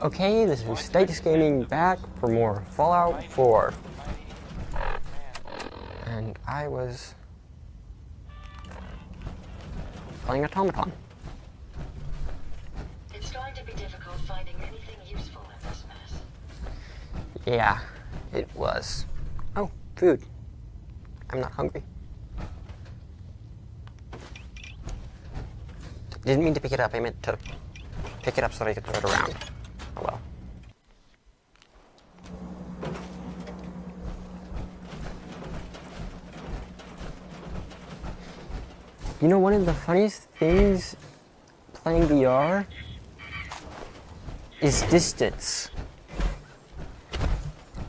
Okay, this is Stakes Gaming back for more Fallout 4. And I was playing Automaton. It's going to be difficult finding anything useful in this mess. Yeah, it was. Oh, food. I'm not hungry. Didn't mean to pick it up, I meant to pick it up so that I could throw it around. Oh well. You know, one of the funniest things playing VR is distance.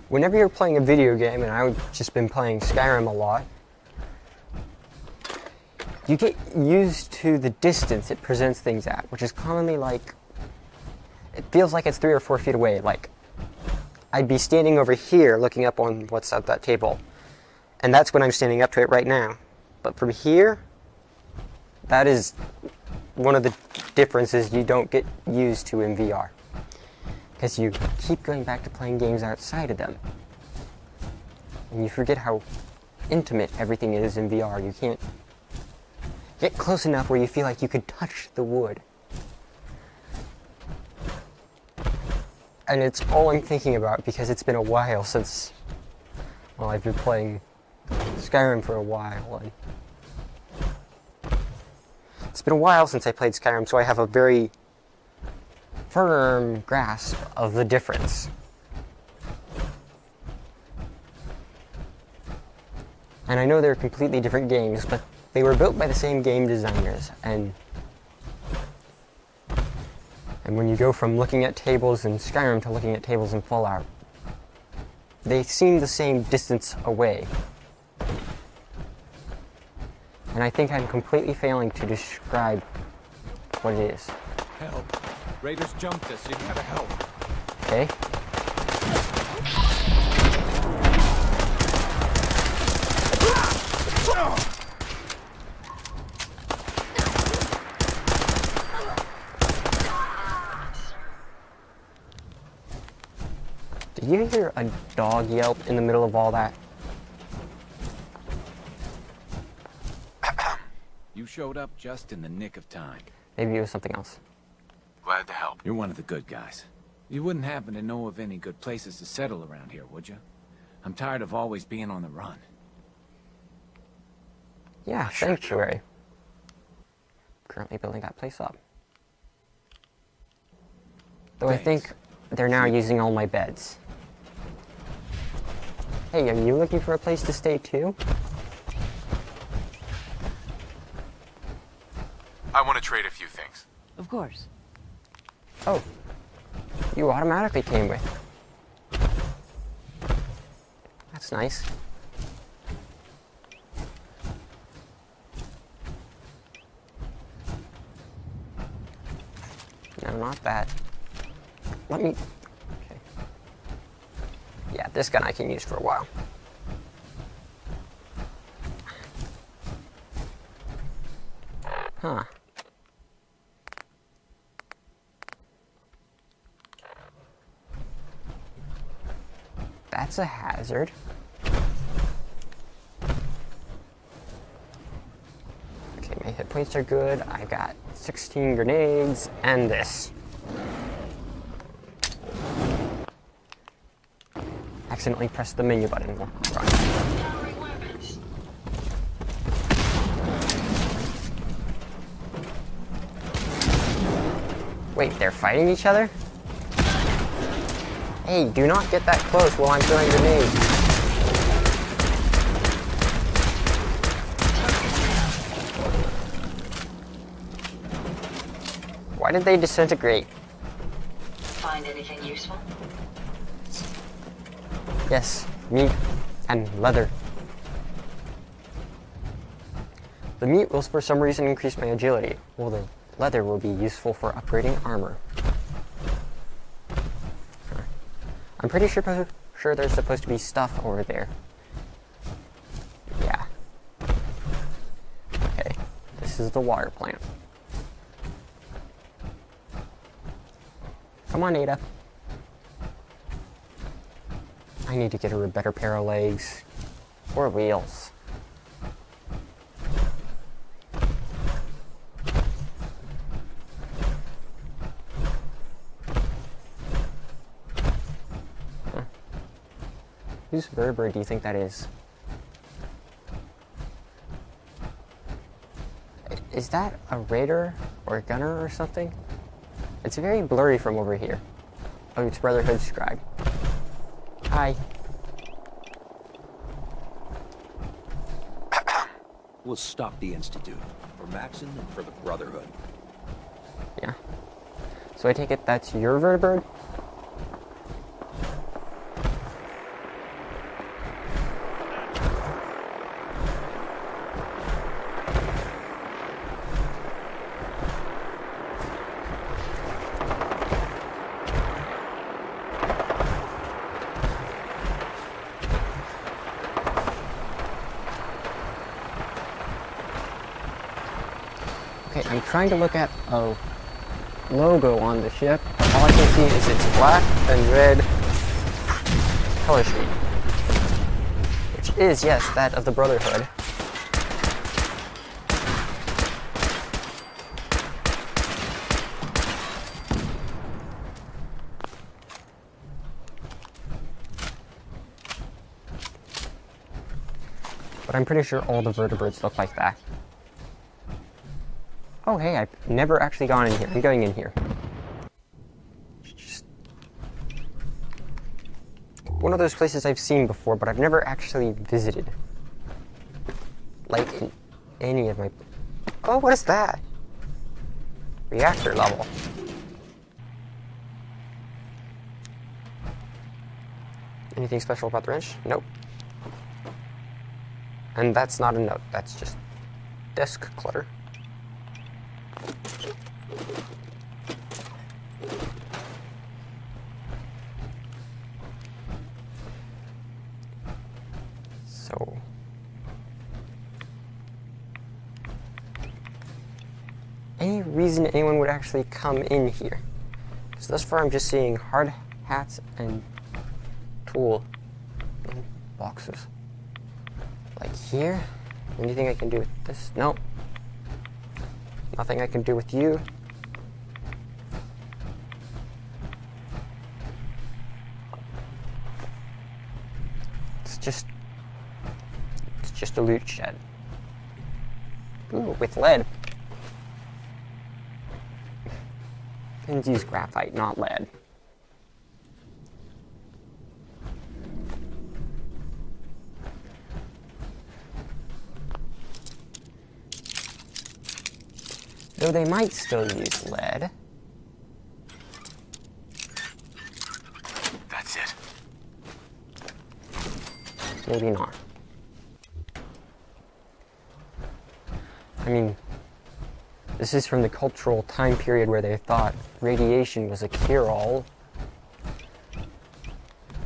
Whenever you're playing a video game, and I've just been playing Skyrim a lot, you get used to the distance it presents things at, which is commonly like, it feels like it's 3 or 4 feet away. Like, I'd be standing over here looking up on what's at that table, and that's when I'm standing up to it right now. But from here, that is one of the differences you don't get used to in VR. Because you keep going back to playing games outside of them. And you forget how intimate everything is in VR. You can't get close enough where you feel like you could touch the wood. And it's all I'm thinking about because it's been a while since, well, I've been playing Skyrim for a while. And it's been a while since I played Skyrim, so I have a very firm grasp of the difference. And I know they're completely different games, but they were built by the same game designers, and when you go from looking at tables in Skyrim to looking at tables in Fallout, they seem the same distance away. And I think I'm completely failing to describe what it is. Help. Raiders jumped us. You gotta help. Okay. Did you hear a dog yelp in the middle of all that? You showed up just in the nick of time. Maybe it was something else. Glad to help. You're one of the good guys. You wouldn't happen to know of any good places to settle around here, would you? I'm tired of always being on the run. Yeah, Sanctuary. Currently building that place up. Though Thanks. I think they're now using all my beds. Hey, are you looking for a place to stay too? I want to trade a few things. Of course. Oh, you automatically came with. That's nice. No, not that. Let me... Okay. Yeah, this gun I can use for a while. Huh. That's a hazard. Okay, my hit points are good. I got 16 grenades and this. Accidentally pressed the menu button. Powering weapons. Wait, they're fighting each other? Hey, do not get that close while I'm throwing grenades. Why did they disintegrate? Find anything useful? Yes, meat and leather. The meat will for some reason increase my agility, while the leather will be useful for upgrading armor. I'm pretty sure there's supposed to be stuff over there. Yeah. Okay, this is the water plant. Come on, Ada. I need to get her a better pair of legs. Or wheels. Huh. Whose vertebrae do you think that is? Is that a raider or a gunner or something? It's very blurry from over here. Oh, it's Brotherhood Scribe. Hi. We'll stop the Institute. For Maxon and for the Brotherhood. Yeah. So I take it that's your vertibird? Okay, I'm trying to look at a logo on the ship. All I can see is its black and red color scheme. Which is, yes, that of the Brotherhood. But I'm pretty sure all the vertebrates look like that. Oh hey, I've never actually gone in here. I'm going in here. Just one of those places I've seen before, but I've never actually visited. Like in any of my... Oh, what is that? Reactor level. Anything special about the wrench? Nope. And that's not a note, that's just desk clutter. So any reason anyone would actually come in here? Because thus far I'm just seeing hard hats and tool boxes. Like here? Anything I can do with this? Nope. Nothing I can do with you. It's just a loot shed. Ooh, with lead. Pins use graphite, not lead. Though they might still use lead. That's it. Maybe not. I mean, this is from the cultural time period where they thought radiation was a cure-all.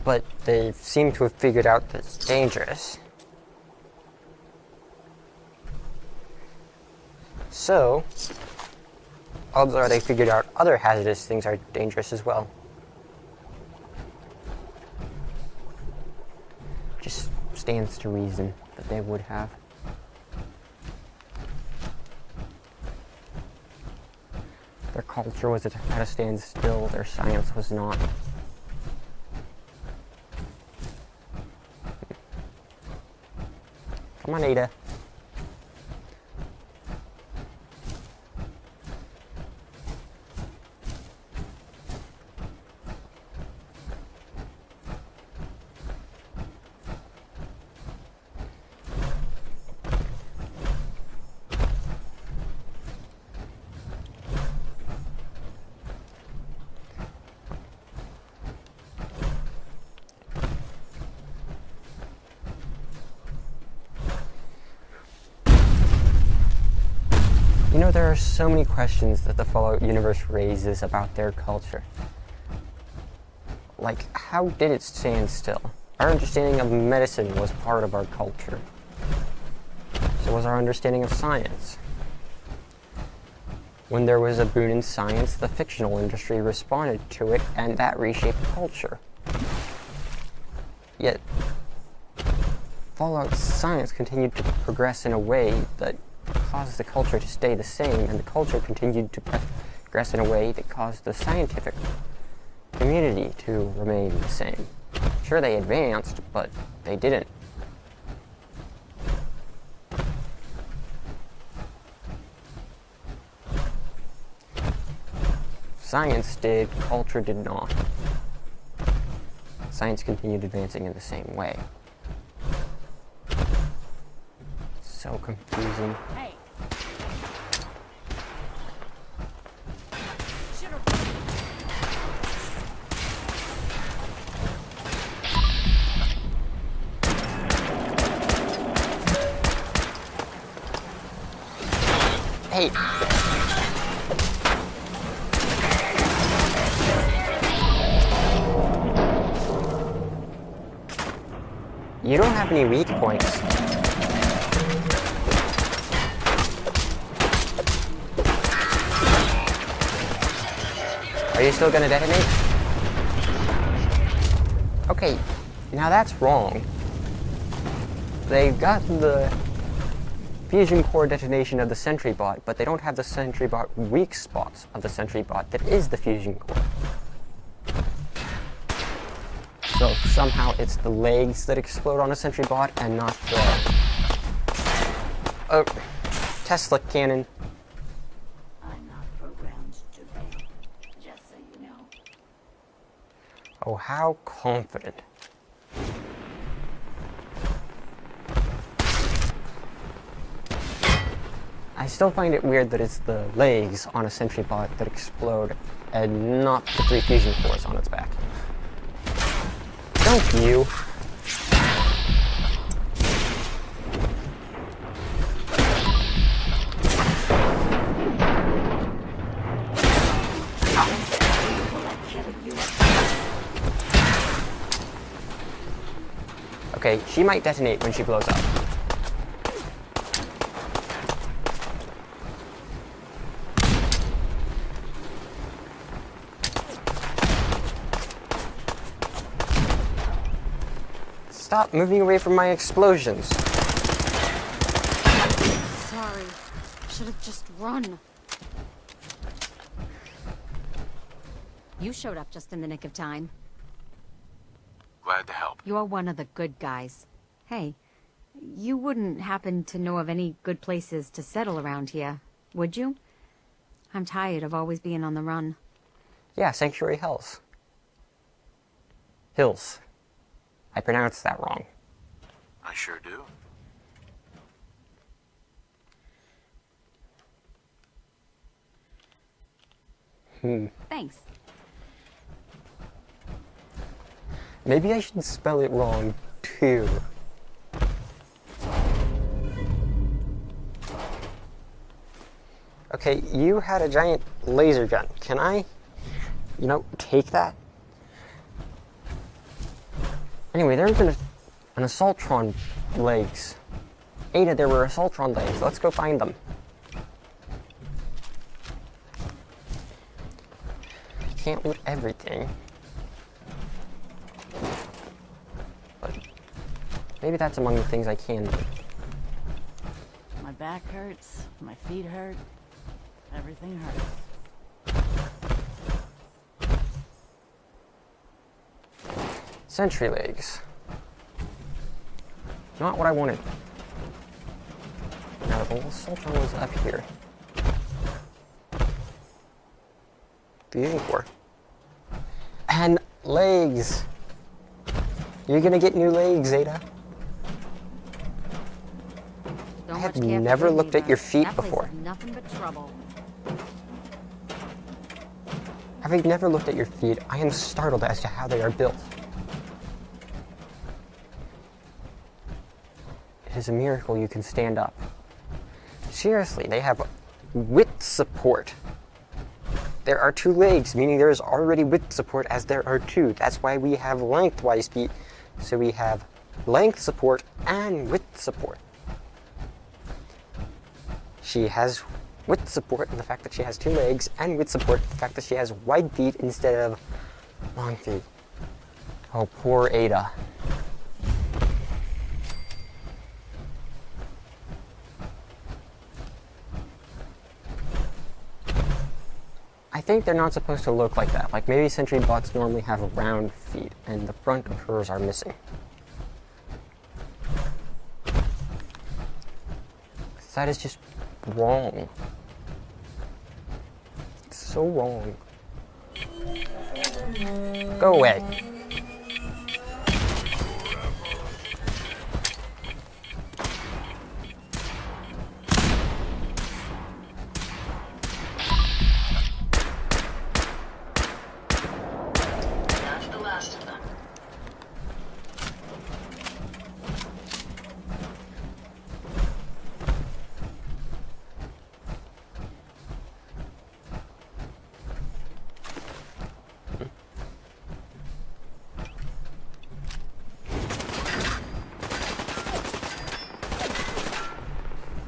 But they seem to have figured out that it's dangerous. So, odds are they figured out other hazardous things are dangerous as well. Just stands to reason that they would have. Their culture was at a standstill, their science was not. Come on, Ada. You know, there are so many questions that the Fallout universe raises about their culture. Like, how did it stand still? Our understanding of medicine was part of our culture. So was our understanding of science. When there was a boom in science, the fictional industry responded to it, and that reshaped culture. Yet, Fallout science continued to progress in a way that caused the culture to stay the same, and the culture continued to progress in a way that caused the scientific community to remain the same. Sure, they advanced, but they didn't. Science did, culture did not. Science continued advancing in the same way. So confusing. Hey. Hey! You don't have any weak points. Are you still gonna detonate? Okay, now that's wrong. They've got the fusion core detonation of the sentry bot, but they don't have the sentry bot weak spots of the sentry bot that is the fusion core. So somehow it's the legs that explode on a sentry bot and not the Tesla cannon. I'm not programmed to fail, just so you know. Oh, how confident. I still find it weird that it's the legs on a sentry bot that explode and not the 3 fusion cores on its back. Don't you? Okay, she might detonate when she blows up. Stop moving away from my explosions. Sorry. Should have just run. You showed up just in the nick of time. Glad to help. You're one of the good guys. Hey, you wouldn't happen to know of any good places to settle around here, would you? I'm tired of always being on the run. Yeah, Sanctuary Hills. Hills. I pronounced that wrong. I sure do. Thanks. Maybe I should spell it wrong, too. Okay, you had a giant laser gun. Can I, take that? Anyway, there's an Assaultron legs. Ada, there were Assaultron legs. Let's go find them. Can't loot everything. But maybe that's among the things I can do. My back hurts, my feet hurt, everything hurts. Sentry legs. Not what I wanted. Now the Assaultron was up here. Fusion core. And legs! You're gonna get new legs, Ada. Don't I have much care for never Disney, looked at but your feet that place before. is nothing but trouble. Having never looked at your feet, I am startled as to how they are built. It is a miracle you can stand up. Seriously, they have width support. There are 2 legs, meaning there is already width support as there are 2. That's why we have lengthwise feet. So we have length support and width support. She has With support of the fact that she has 2 legs, and with support of the fact that she has wide feet instead of long feet. Oh, poor Ada. I think they're not supposed to look like that. Like, maybe sentry bots normally have round feet, and the front of hers are missing. That is just wrong. It's so wrong. Go away. That's the last of them.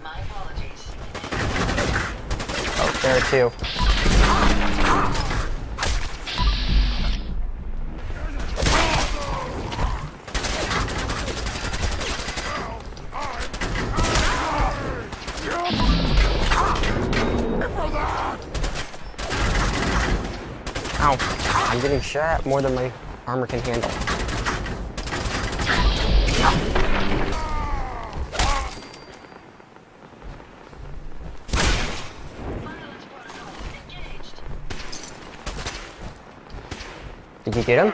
My apologies. Oh, there are 2. Ow. I'm getting shot at more than my armor can handle. Violence protocol engaged. Did you get him?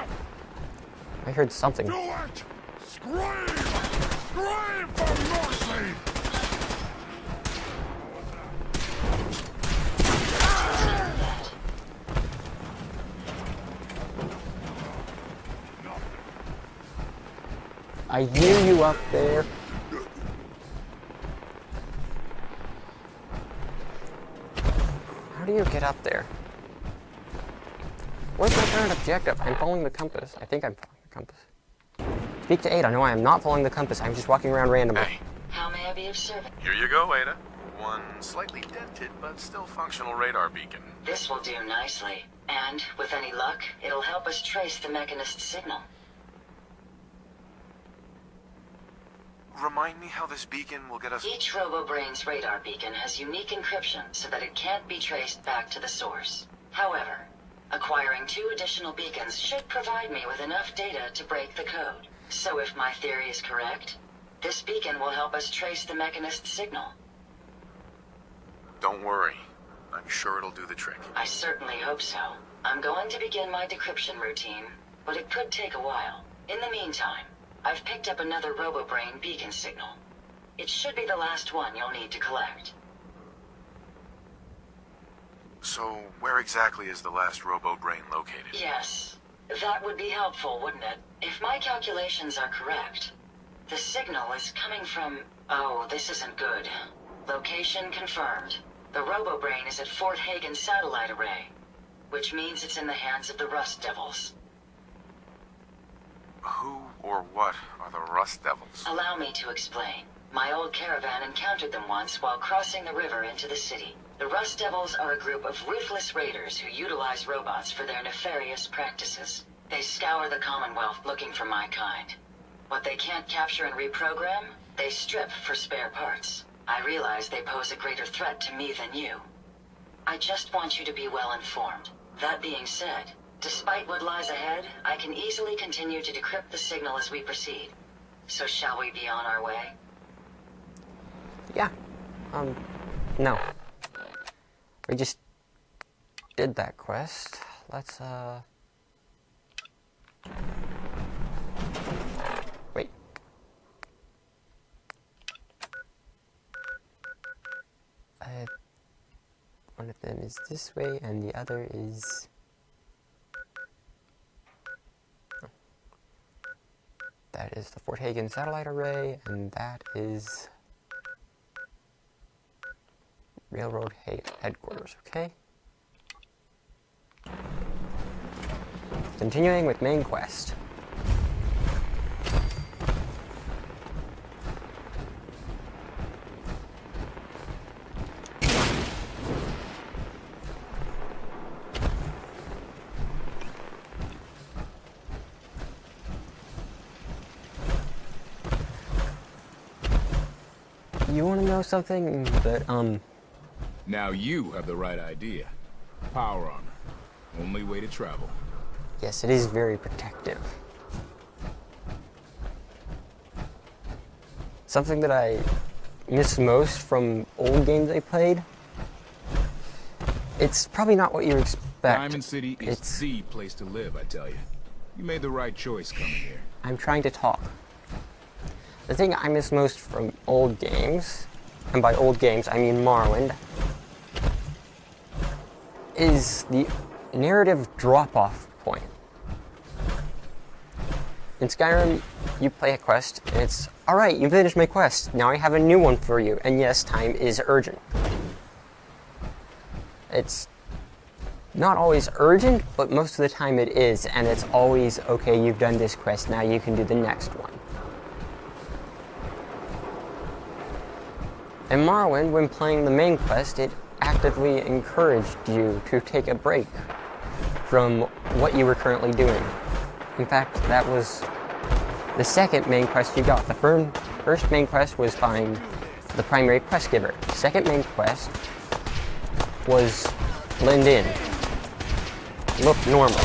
I heard something. Do it! Scream! Scream for mercy! I hear you up there. How do you get up there? What's my current objective? I'm following the compass. I think I'm following the compass. Speak to Ada. No, I am not following the compass. I'm just walking around randomly. Hey, How may I be of service? here you go, Ada. One slightly dented but still functional radar beacon. This will do nicely. And, with any luck, it'll help us trace the Mechanist's signal. Remind me how this beacon will get us... Each RoboBrain's radar beacon has unique encryption so that it can't be traced back to the source. However, acquiring 2 additional beacons should provide me with enough data to break the code. So if my theory is correct, this beacon will help us trace the Mechanist's signal. Don't worry. I'm sure it'll do the trick. I certainly hope so. I'm going to begin my decryption routine, but it could take a while. In the meantime, I've picked up another RoboBrain beacon signal. It should be the last one you'll need to collect. So, where exactly is the last robo-brain located? Yes, that would be helpful, wouldn't it? If my calculations are correct, the signal is coming from... Oh, this isn't good. Location confirmed. The RoboBrain is at Fort Hagen Satellite Array, which means it's in the hands of the Rust Devils. Who or what are the Rust Devils? Allow me to explain. My old caravan encountered them once while crossing the river into the city. The Rust Devils are a group of ruthless raiders who utilize robots for their nefarious practices. They scour the Commonwealth looking for my kind. What they can't capture and reprogram, they strip for spare parts. I realize they pose a greater threat to me than you. I just want you to be well informed. That being said, despite what lies ahead, I can easily continue to decrypt the signal as we proceed. So shall we be on our way? Yeah. No. We just did that quest. Let's, wait. One of them is this way, and the other is... That is the Fort Hagen Satellite Array, and that is... Railroad Headquarters, okay? Continuing with main quest. You want to know something? But, Now you have the right idea. Power armor. Only way to travel. yes, it is very protective. Something that I miss most from old games I played, it's probably not what you expect. Diamond City is It's... the place to live, I tell you. You made the right choice coming here. I'm trying to talk. The thing I miss most from old games, and by old games I mean Morrowind, is the narrative drop-off point. In Skyrim, you play a quest, and it's, alright, you finished my quest, now I have a new one for you, and yes, time is urgent. It's not always urgent, but most of the time it is, and it's always, okay, you've done this quest, now you can do the next one. In Morrowind, when playing the main quest, it actively encouraged you to take a break from what you were currently doing. In fact, that was the second main quest you got. The first main quest was find the primary quest giver. The second main quest was blend in. Look normal.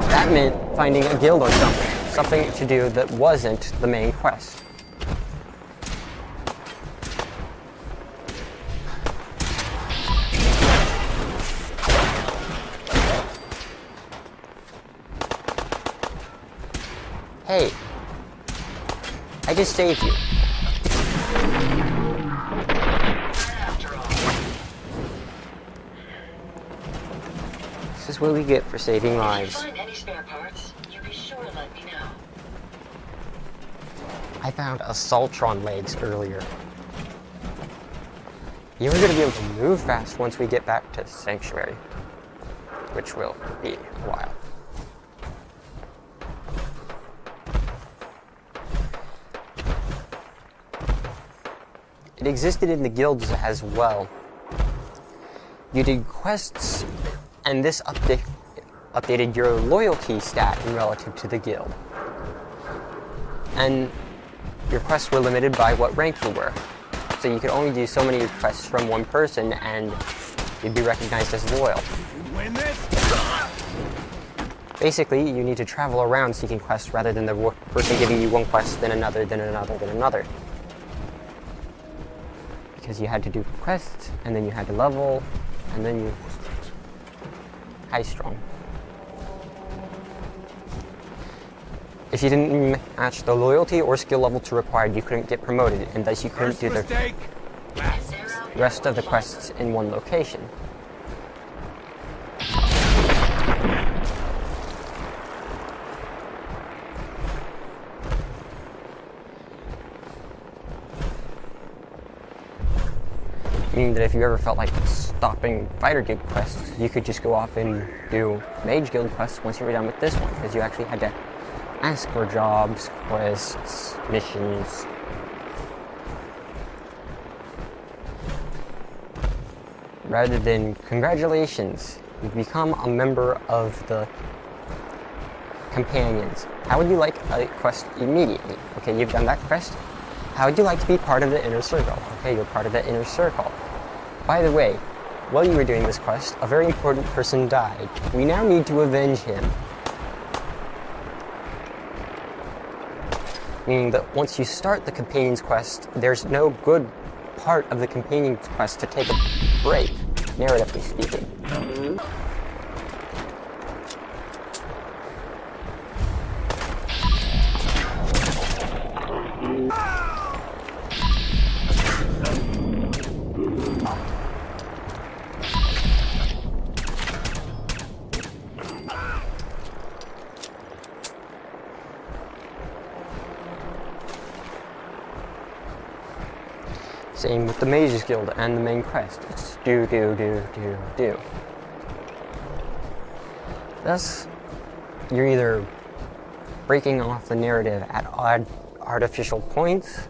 That meant finding a guild or something to do that wasn't the main quest. Hey, I just saved you. This is what we get for saving lives. If you find any spare parts, you be sure to let me know. I found Assaultron legs earlier. You're going to be able to move fast once we get back to Sanctuary, which will be a while. It existed in the guilds as well. You did quests, and this updated your loyalty stat in relative to the guild. And your quests were limited by what rank you were. So you could only do so many quests from one person, and you'd be recognized as loyal. Win this? Basically, you need to travel around seeking quests rather than the person giving you one quest, then another, then another, then another. Because you had to do quests, and then you had to level, and then you high strong. If you didn't match the loyalty or skill level to required, you couldn't get promoted, and thus you couldn't do the rest of the quests in one location. Meaning that if you ever felt like stopping Fighter Guild quests, you could just go off and do Mage Guild quests once you were done with this one, because you actually had to ask for jobs, quests, missions. Rather than, congratulations, you've become a member of the Companions. How would you like a quest immediately? Okay, you've done that quest. How would you like to be part of the Inner Circle? Okay, you're part of the Inner Circle. By the way, while you were doing this quest, a very important person died. We now need to avenge him. Meaning that once you start the Companion's quest, there's no good part of the Companion's quest to take a break, narratively speaking. Same with the Mages Guild and the main quest. It's do. Thus, you're either breaking off the narrative at odd artificial points,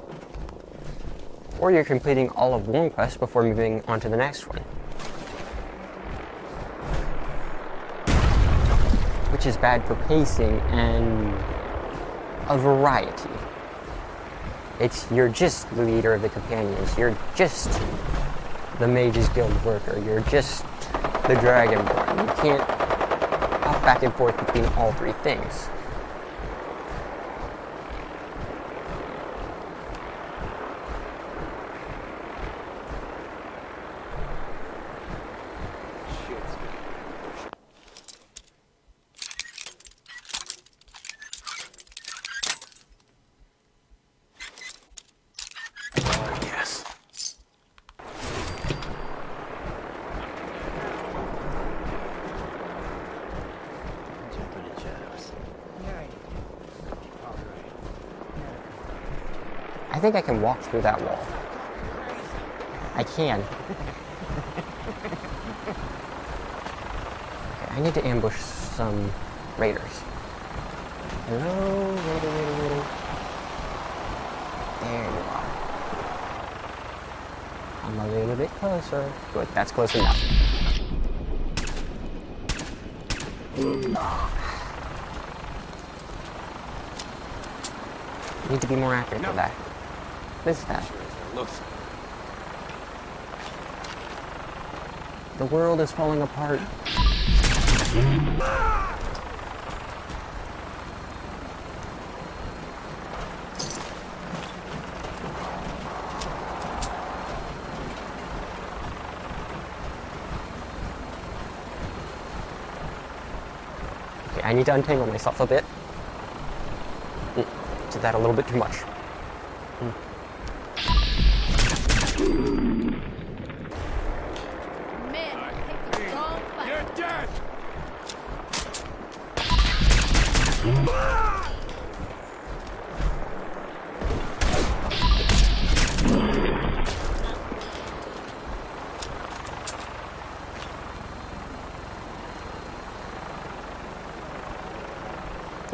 or you're completing all of one quest before moving on to the next one. Which is bad for pacing and a variety. You're just the leader of the companions. You're just the Mages Guild worker. You're just the Dragonborn. You can't hop back and forth between all three things. Yes. I think I can walk through that wall. I can. Okay, I need to ambush some raiders. Hello, raider. There you are. I'm a little bit closer. Good, that's close enough. Need to be more accurate than that. What is that? Looks. The world is falling apart. Okay, I need to untangle myself a bit. Did that a little bit too much. You're dead!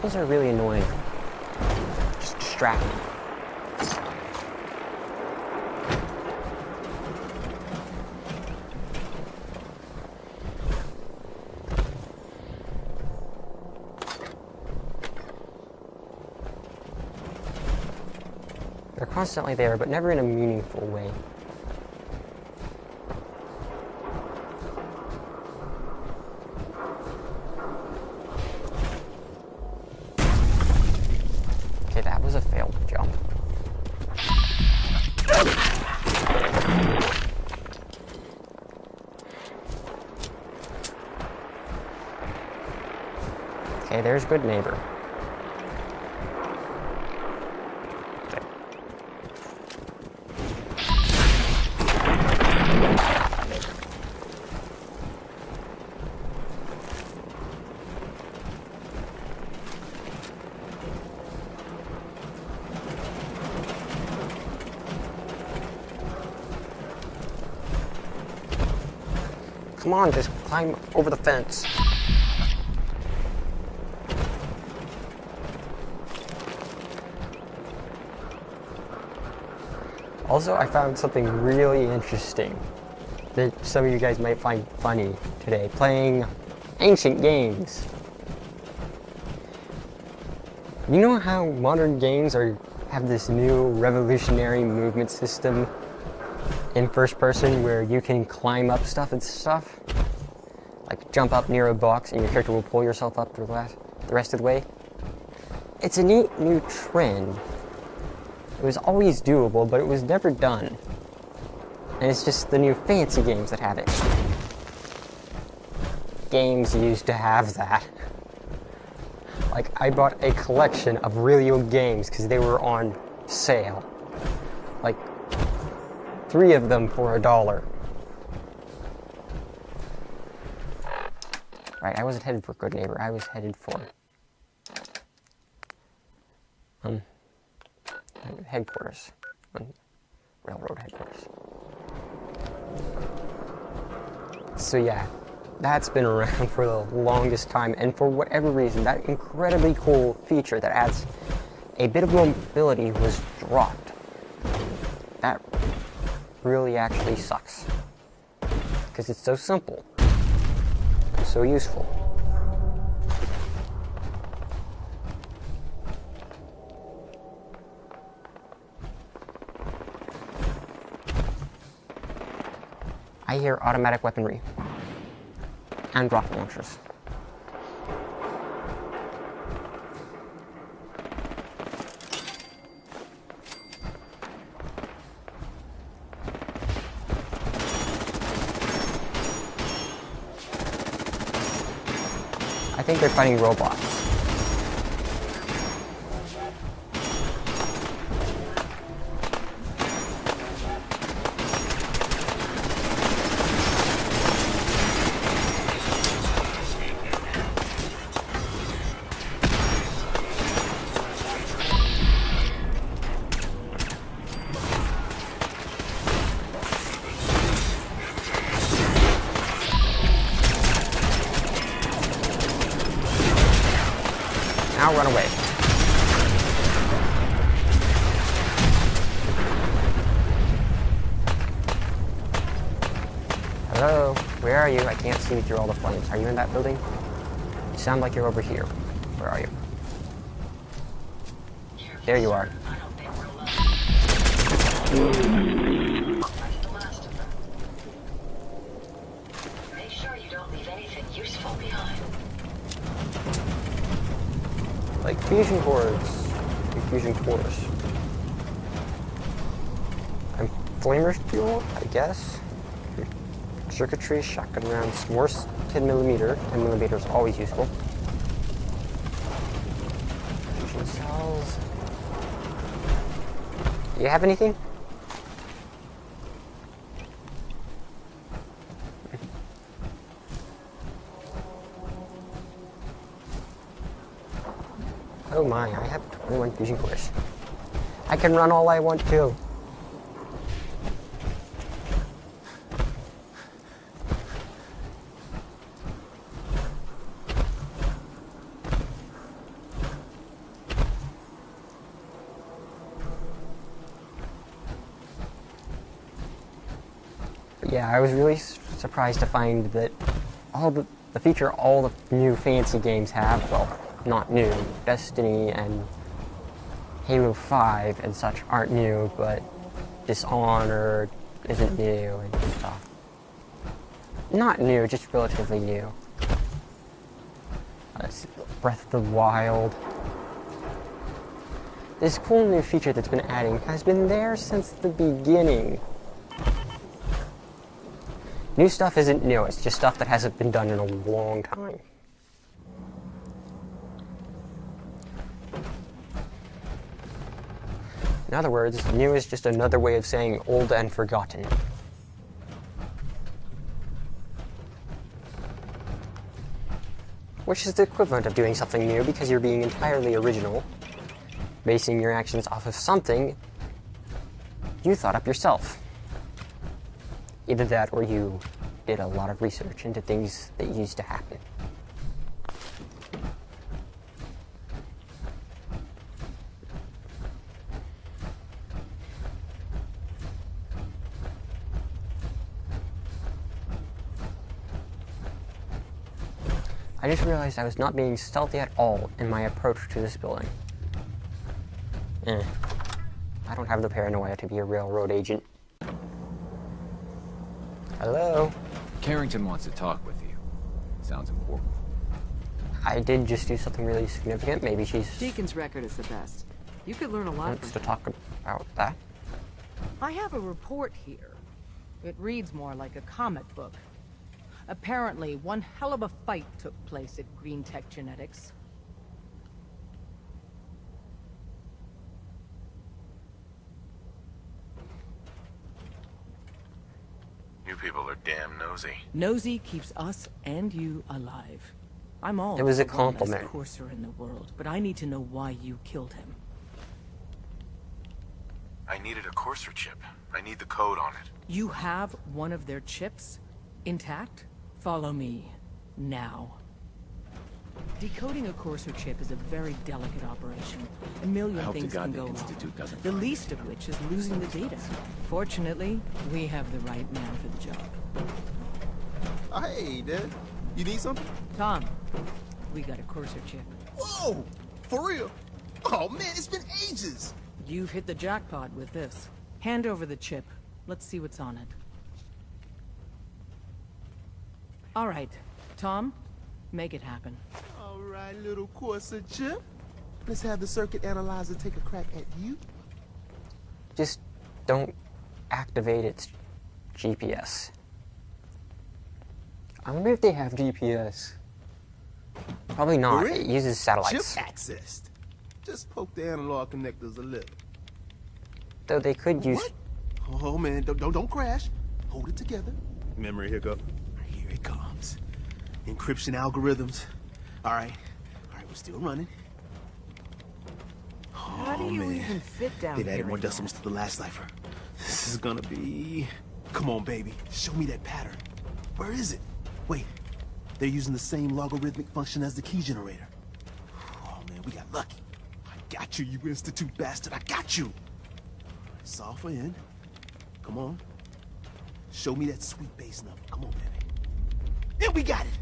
Those are really annoying. Just distracting. They're constantly there, but never in a meaningful way. Okay, that was a failed jump. Okay, there's good neighbor. Come on, just climb over the fence. Also, I found something really interesting that some of you guys might find funny today, playing ancient games. You know how modern games have this new revolutionary movement system in first person where you can climb up stuff and stuff? Like jump up near a box and your character will pull yourself up the rest of the way? It's a neat new trend. It was always doable, but it was never done. And it's just the new fancy games that have it. Games used to have that. Like, I bought a collection of really old games because they were on sale. Like, 3 of them for $1. Right, I wasn't headed for Good Neighbor. I was headed for headquarters. Railroad headquarters. So yeah, that's been around for the longest time, and for whatever reason, that incredibly cool feature that adds a bit of mobility was dropped. That really actually sucks. Because it's so simple. So useful. I hear automatic weaponry. And rocket launchers. I think they're fighting robots. Now run away. Hello? Where are you? I can't see through all the flames. Are you in that building? You sound like you're over here. Where are you? There you are. Make sure you don't leave anything useful behind. Like fusion cores. And fusion cores. And flamer fuel, I guess. Circuitry, shotgun rounds, more 10mm. 10mm is always useful. Fusion cells. Do you have anything? Oh my, I have 21 fusion cores. I can run all I want to. But yeah, I was really surprised to find that all the feature all the new fancy games have, well, not new. Destiny and Halo 5 and such aren't new, but Dishonored isn't new and stuff. Not new, just relatively new. Breath of the Wild. This cool new feature that's been adding has been there since the beginning. New stuff isn't new, it's just stuff that hasn't been done in a long time. In other words, new is just another way of saying old and forgotten. Which is the equivalent of doing something new because you're being entirely original, basing your actions off of something you thought up yourself. Either that or you did a lot of research into things that used to happen. I just realized I was not being stealthy at all in my approach to this building. I don't have the paranoia to be a railroad agent. Hello? Carrington wants to talk with you. Sounds important. I did just do something really significant. Maybe she's Deacon's record is the best. You could learn a lot wants from to talk about that. I have a report here. It reads more like a comic book. Apparently, one hell of a fight took place at Green Tech Genetics. You people are damn nosy. Nosy keeps us and you alive. I'm all It was a for one less compliment. courser in the world, but I need to know why you killed him. I needed a courser chip. I need the code on it. You have one of their chips intact? Follow me now. Decoding a courser chip is a very delicate operation. A million I hope to things God can the go wrong. Institute doesn't The find least of which is losing the data. Fortunately, we have the right man for the job. Hey, Dad. You need something? Tom, we got a courser chip. Whoa! For real? Oh, man, it's been ages! You've hit the jackpot with this. Hand over the chip. Let's see what's on it. All right, Tom, make it happen. All right, little Corsa chip. Let's have the circuit analyzer take a crack at you. Just don't activate its GPS. I wonder if they have GPS. Probably not. Correct. It uses satellites. Chip accessed. Just poke the analog connectors a little. Though they could use... What? Oh man, don't crash. Hold it together. Memory hiccup. Here it comes. Encryption algorithms. All right, we're still running. How do you even fit down They've here added more anymore? decimals to the last cipher. This is gonna be... Come on, baby. Show me that pattern. Where is it? Wait. They're using the same logarithmic function as the key generator. Oh, man, we got lucky. I got you, you Institute bastard. I got you. Solve for N. Come on. Show me that sweet bass number. Come on, baby. And we got it.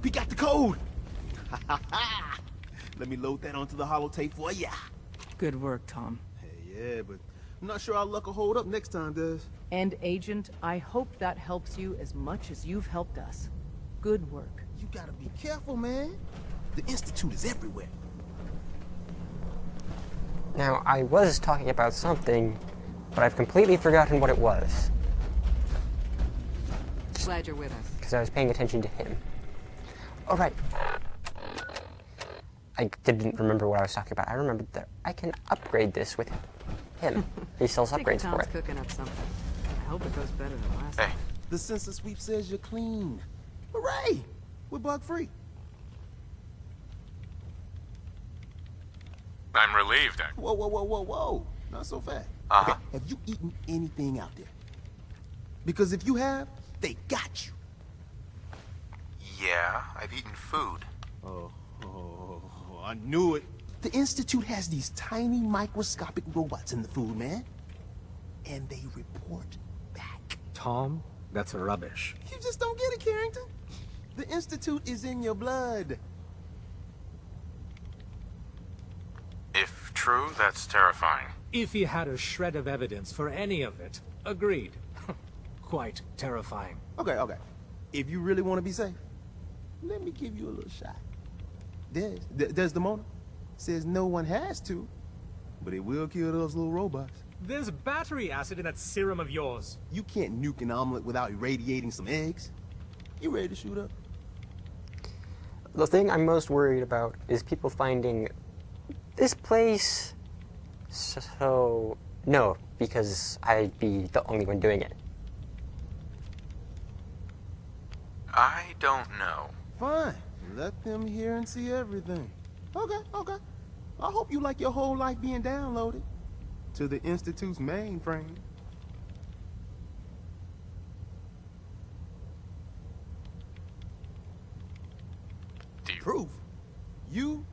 We got the code. Let me load that onto the holotape for ya. Good work, Tom. Hey, yeah, but I'm not sure our luck will hold up next time, does? And Agent, I hope that helps you as much as you've helped us. Good work. You gotta be careful, man. The Institute is everywhere. Now, I was talking about something, but I've completely forgotten what it was. Glad you're with us. Because I was paying attention to him. Oh, right. I didn't remember what I was talking about. I remembered that I can upgrade this with him. He sells upgrades for Tom's it. cooking up something. I hope it goes better than last time. The sensor sweep says you're clean. Hooray! We're bug-free. I'm relieved. Whoa. Not so fast. Uh-huh. Okay, have you eaten anything out there? Because if you have, they got you. Yeah, I've eaten food. Oh, I knew it. The Institute has these tiny microscopic robots in the food, man. And they report back. Tom, that's rubbish. You just don't get it, Carrington. The Institute is in your blood. If true, that's terrifying. If he had a shred of evidence for any of it, agreed. Quite terrifying. Okay. If you really want to be safe, let me give you a little shot. Desdemona says no one has to, but it will kill those little robots. There's battery acid in that serum of yours. You can't nuke an omelet without irradiating some eggs. You ready to shoot up? The thing I'm most worried about is people finding this place. So, no, because I'd be the only one doing it. I don't know. Fine. Let them hear and see everything. Okay. I hope you like your whole life being downloaded to the Institute's mainframe. Proof. You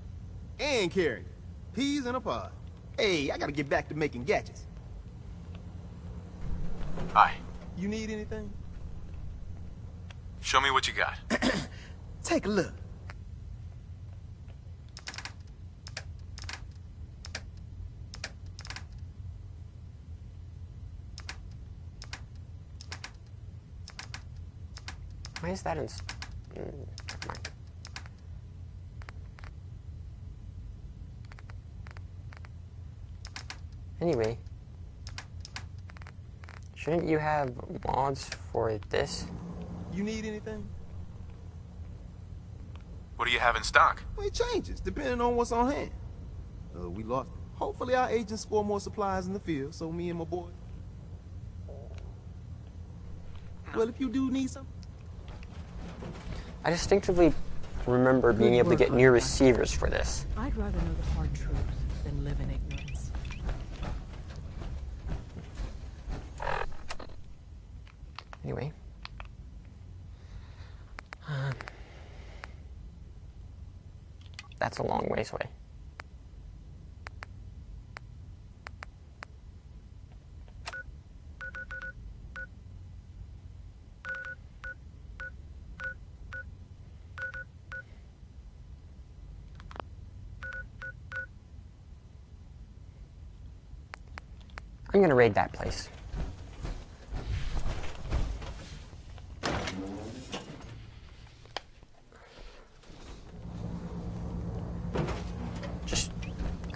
and Carrie. Peas in a pod. Hey, I gotta get back to making gadgets. Hi. You need anything? Show me what you got. Take a look. Why is that in... never mind. Anyway, shouldn't you have mods for this? You need anything? What do you have in stock? Well, it changes, depending on what's on hand. We lost. Hopefully our agents score more supplies in the field, so me and my boy... Well, if you do need something... I distinctively remember being able to get new receivers for this. I'd rather know the hard truth than live in ignorance. Anyway. That's a long ways away. I'm gonna raid that place.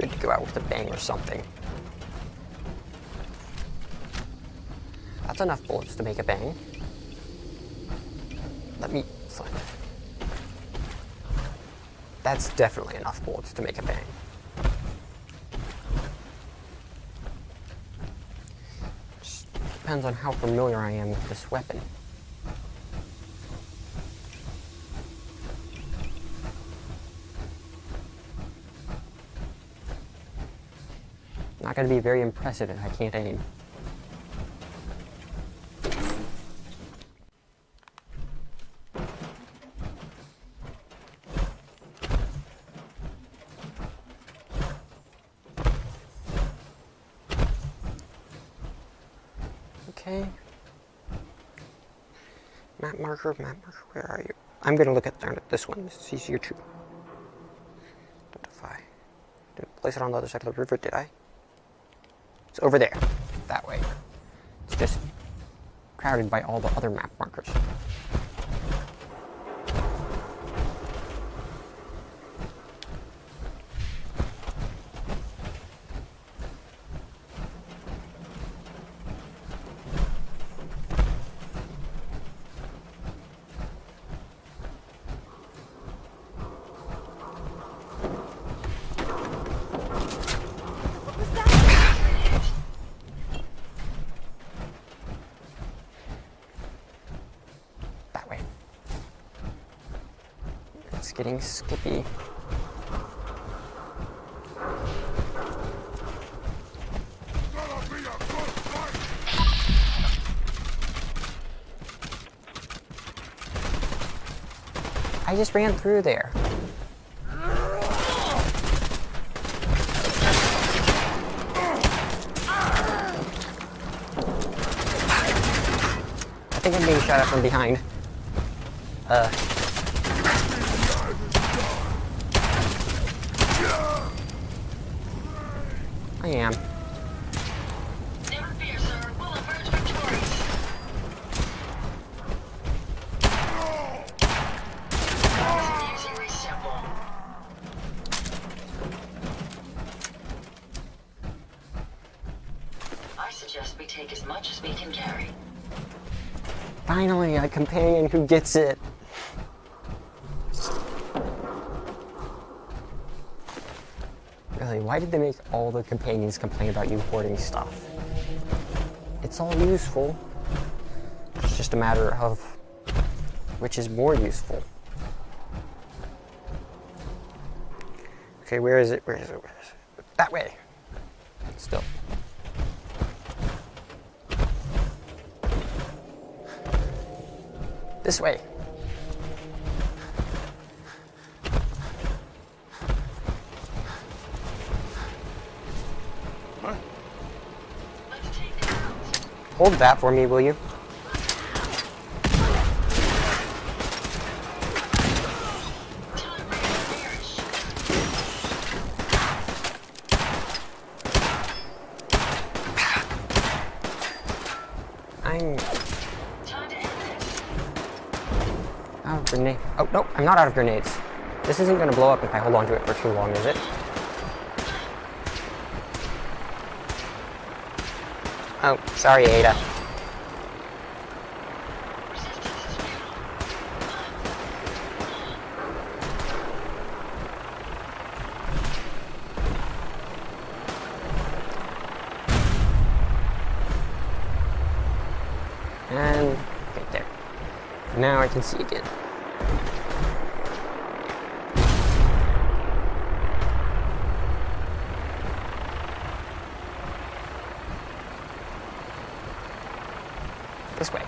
good to go out with a bang or something. That's enough bullets to make a bang. Let me... That's definitely enough bullets to make a bang. Just depends on how familiar I am with this weapon. Not going to be very impressive if I can't aim. Okay. Map marker, where are you? I'm going to look down at this one. It's easier to identify. Didn't place it on the other side of the river, did I? It's over there, that way. It's just crowded by all the other map markers. Getting skippy. I just ran through there. I think I'm being shot at from behind. I am. Never fear, sir. We'll emerge victorious. Using resample. I suggest we take as much as we can carry. Finally, a companion who gets it. Really, why did they make all the companions complain about you hoarding stuff? It's all useful. It's just a matter of which is more useful. Okay, where is it? Where is it? Where is it? That way. Still. This way. Hold that for me, will you? I'm out of grenade. Oh, no, I'm not out of grenades. This isn't going to blow up if I hold on to it for too long, is it? Oh, sorry, Ada. And right there. Now I can see again. This way.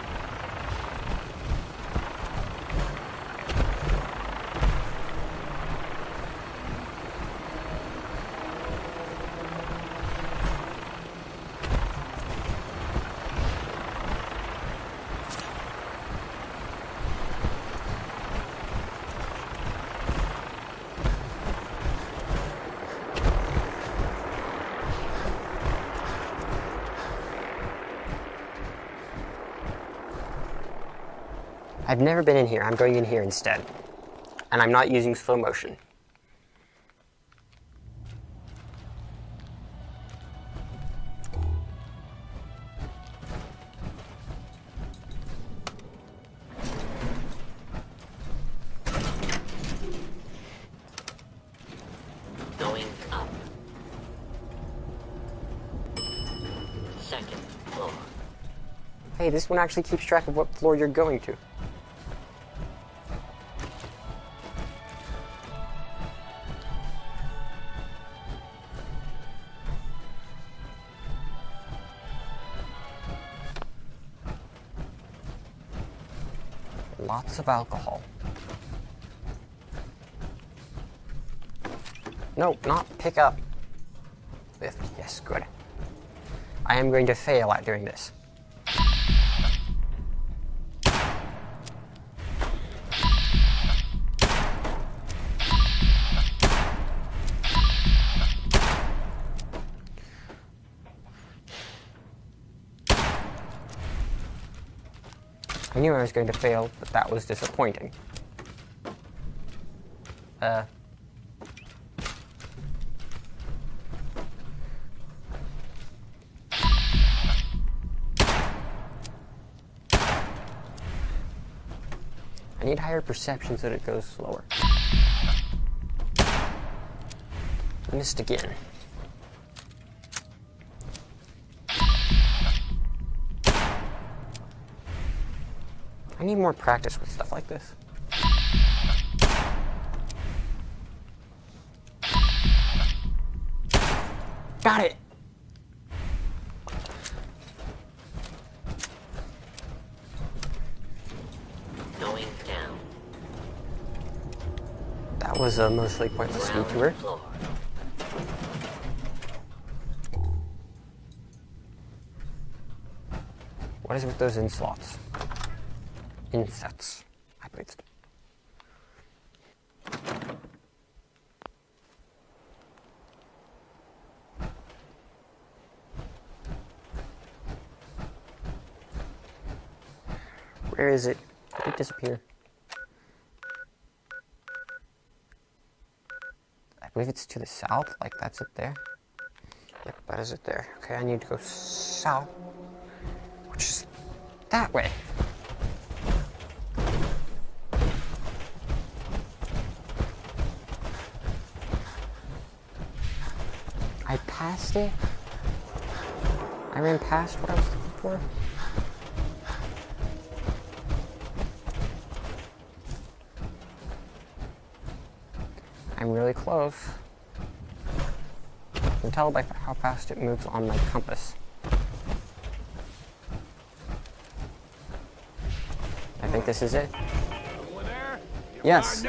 I've never been in here. I'm going in here instead. And I'm not using slow motion. second floor. Hey, this one actually keeps track of what floor you're going to. Lots of alcohol. No, not pick up. Lift. Yes, good. I am going to fail at doing this. I knew I was going to fail, but that was disappointing. I need higher perception so that it goes slower. Missed again. I need more practice with stuff like this. Got it! Going down. That was a mostly pointless detour. What is it with those inslots? Insets, I believe. Where is it? Did it disappear? I believe it's to the south, like that's it there. Yep, that is it there. Okay, I need to go south, which is that way. I passed it? I ran past what I was looking for? I'm really close. I can tell by how fast it moves on my compass. I think this is it. Yes.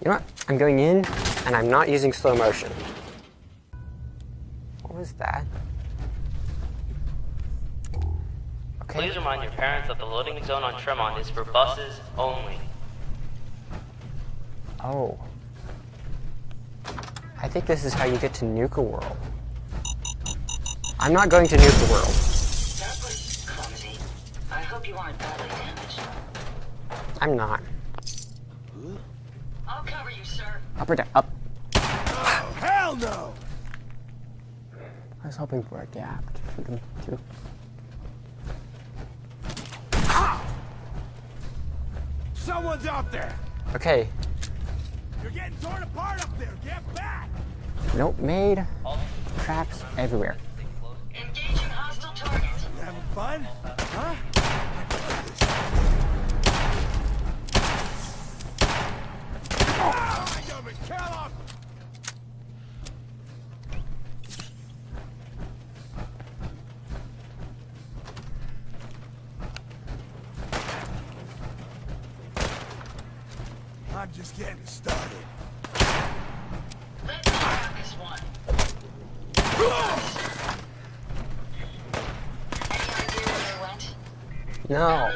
You know what? I'm going in, and I'm not using slow motion. What was that? Okay. Please remind your parents that the loading zone on Tremont is for buses only. Oh. I think this is how you get to Nuka World. I'm not going to Nuka World. That was clumsy. I hope you aren't badly damaged. I'm not. I'll cover you, sir. Up or down? Up. Oh, hell no! I was hoping for a gap for them to. Someone's out there! Okay. You're getting torn apart up there! Get back! Nope, made traps everywhere. Engaging hostile targets. You having fun? Huh? I'm just getting started. Let's grab this one. Any idea where they went? No.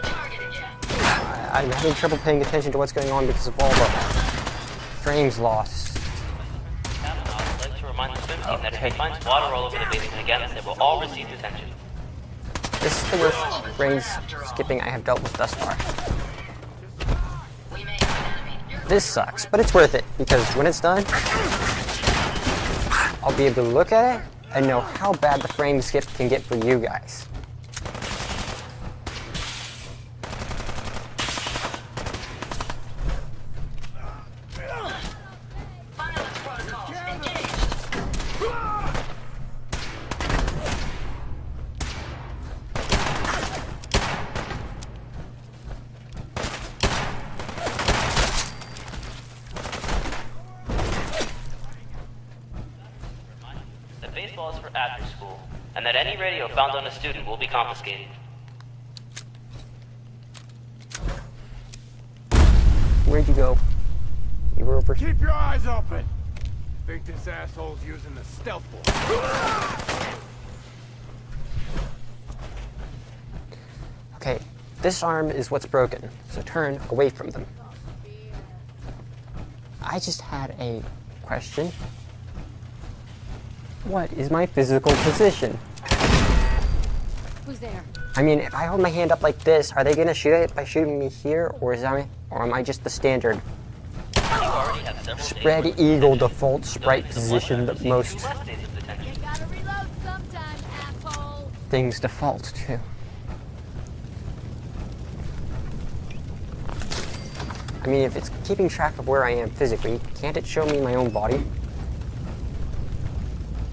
I'm having trouble paying attention to what's going on because of all the frames lost. I'd like to remind the swim team that if he finds water all over the basement again, they will all receive detention. This is the worst frames skipping I have dealt with thus far. This sucks, but it's worth it, because when it's done, I'll be able to look at it and know how bad the frame skip can get for you guys. is for after school, and that any radio found on a student will be confiscated. Where'd you go? You were over. Keep your eyes open! Think this asshole's using the stealth board. Okay, this arm is what's broken, so turn away from them. I just had a question. What is my physical position? Who's there? I mean, if I hold my hand up like this, are they gonna shoot it by shooting me here, or am I just the standard spread eagle default sprite position that most things default to? I mean, if it's keeping track of where I am physically, can't it show me my own body?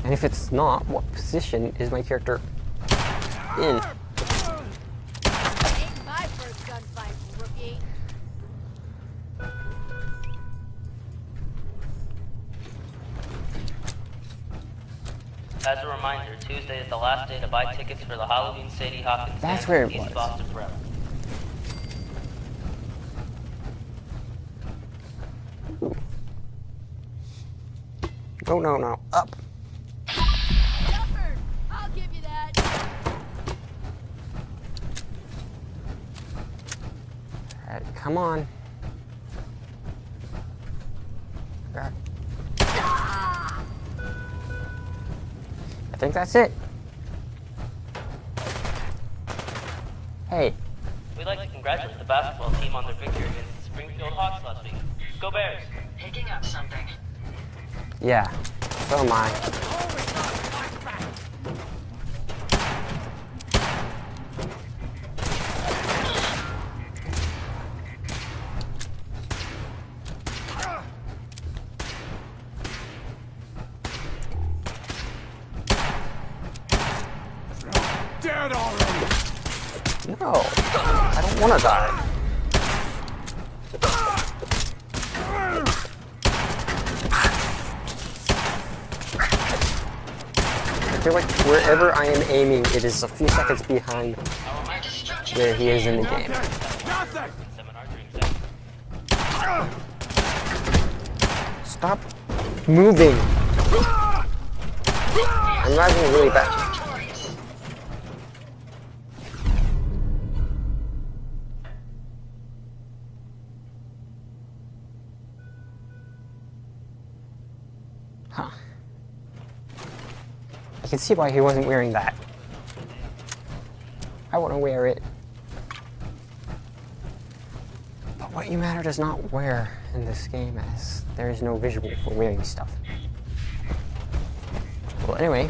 And if it's not, what position is my character in? Ain't my first gunfight, rookie. As a reminder, Tuesday is the last day to buy tickets for the Halloween Sadie Hawkins That's dance where at it East was. Boston Prep. No, no, no. Up. Jumper! I'll give you that. Alright, come on. Okay. I think that's it. Hey. We'd like to congratulate the basketball team on their victory against the Springfield Hawks last week. Go Bears! Picking up something. Yeah, so am I. Dead already! No, I don't want to die. I feel like wherever I am aiming, it is a few seconds behind where he is in the game. Stop moving. I'm lagging really bad. Huh. I can see why he wasn't wearing that. I want to wear it. But what you matter does not wear in this game, as there is no visual for wearing stuff. Well, anyway.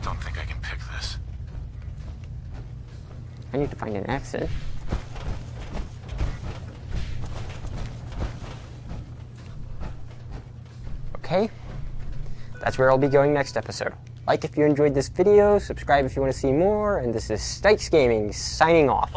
Don't think I can pick this. I need to find an exit. Okay. That's where I'll be going next episode. Like if you enjoyed this video, subscribe if you want to see more, and this is Stikes Gaming signing off.